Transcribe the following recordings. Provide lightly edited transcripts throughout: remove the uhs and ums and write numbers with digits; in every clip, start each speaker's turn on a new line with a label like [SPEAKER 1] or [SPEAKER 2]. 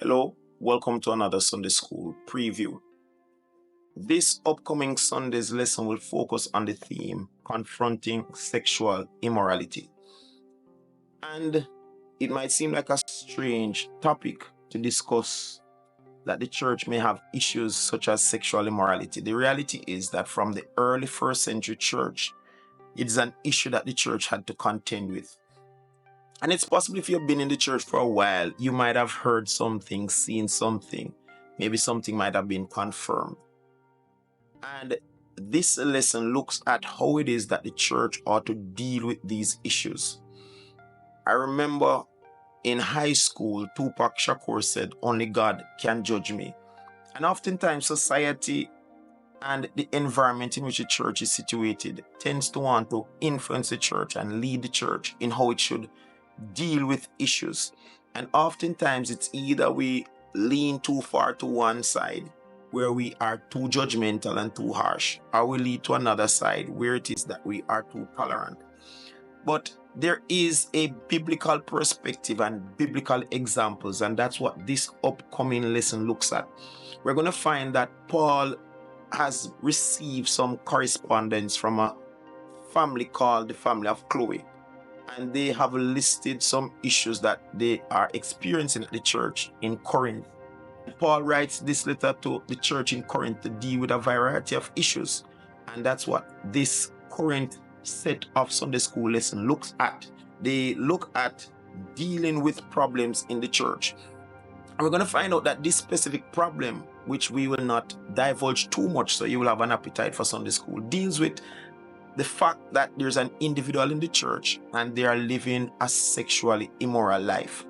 [SPEAKER 1] Hello, welcome to another Sunday School preview. This upcoming Sunday's lesson will focus on the theme confronting sexual immorality. And it might seem like a strange topic to discuss that the church may have issues such as sexual immorality. The reality is that from the early first century church, it is an issue that the church had to contend with. And it's possible if you've been in the church for a while, you might have heard something, seen something. Maybe something might have been confirmed. And this lesson looks at how it is that the church ought to deal with these issues. I remember in high school, Tupac Shakur said, "Only God can judge me." And oftentimes society and the environment in which the church is situated tends to want to influence the church and lead the church in how it should deal with issues. And oftentimes it's either we lean too far to one side where we are too judgmental and too harsh, or we lead to another side where it is that we are too tolerant. But there is a biblical perspective and biblical examples, and that's what this upcoming lesson looks at. We're going to find that Paul has received some correspondence from a family called the family of Chloe, and they have listed some issues that they are experiencing at the church in Corinth. Paul writes this letter to the church in Corinth to deal with a variety of issues, and that's what this Corinth set of Sunday school lesson looks at. They look at dealing with problems in the church. And we're going to find out that this specific problem, which we will not divulge too much so you will have an appetite for Sunday school, deals with the fact that there's an individual in the church and they are living a sexually immoral life.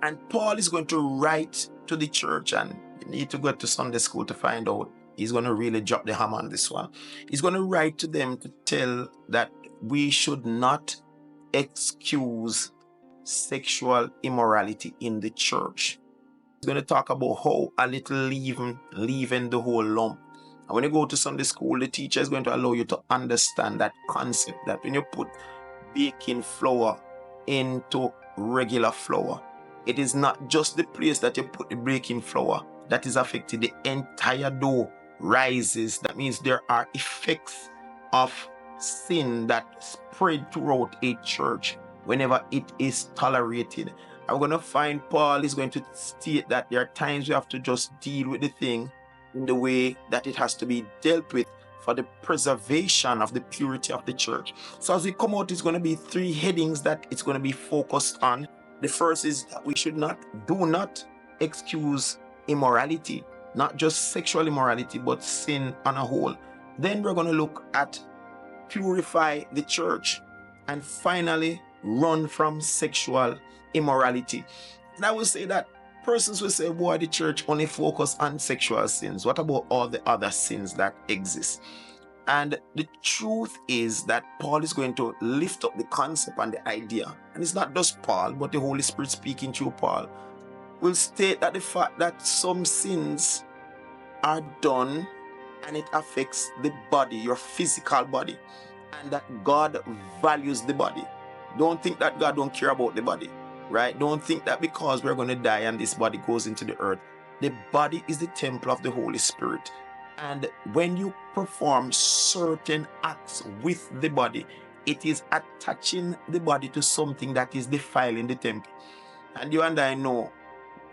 [SPEAKER 1] And Paul is going to write to the church, and you need to go to Sunday school to find out. He's going to really drop the hammer on this one. He's going to write to them to tell that we should not excuse sexual immorality in the church. He's going to talk about how a little leaven the whole lump. And when you go to Sunday school, the teacher is going to allow you to understand that concept, that when you put baking flour into regular flour, it is not just the place that you put the baking flour that is affected. The entire dough rises. That means there are effects of sin that spread throughout a church whenever it is tolerated. I'm going to find Paul is going to state that there are times we have to just deal with the thing in the way that it has to be dealt with for the preservation of the purity of the church. So as we come out, it's going to be three headings that it's going to be focused on. The first is that we should do not excuse immorality, not just sexual immorality, but sin on a whole. Then we're going to look at purify the church, and finally run from sexual immorality. And I will say that persons will say, boy, the church only focus on sexual sins. What about all the other sins that exist? And the truth is that Paul is going to lift up the concept and the idea. And it's not just Paul, but the Holy Spirit speaking through Paul will state that the fact that some sins are done and it affects the body, your physical body, and that God values the body. Don't think that God don't care about the body, right? Don't think that because we're going to die and this body goes into the earth. The body is the temple of the Holy Spirit. And when you perform certain acts with the body, it is attaching the body to something that is defiling the temple. And you and I know,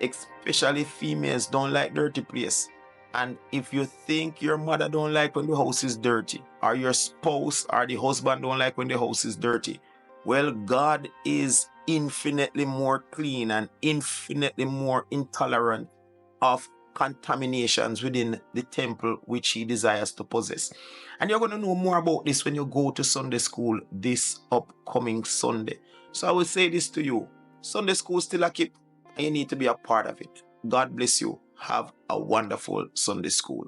[SPEAKER 1] especially females don't like dirty place. And if you think your mother don't like when the house is dirty, or your spouse or the husband don't like when the house is dirty, well, God is infinitely more clean and infinitely more intolerant of contaminations within the temple which he desires to possess. And you're going to know more about this when you go to Sunday school this upcoming Sunday. So I will say this to you: Sunday school still a keep, and you need to be a part of it. God bless you. Have a wonderful Sunday school.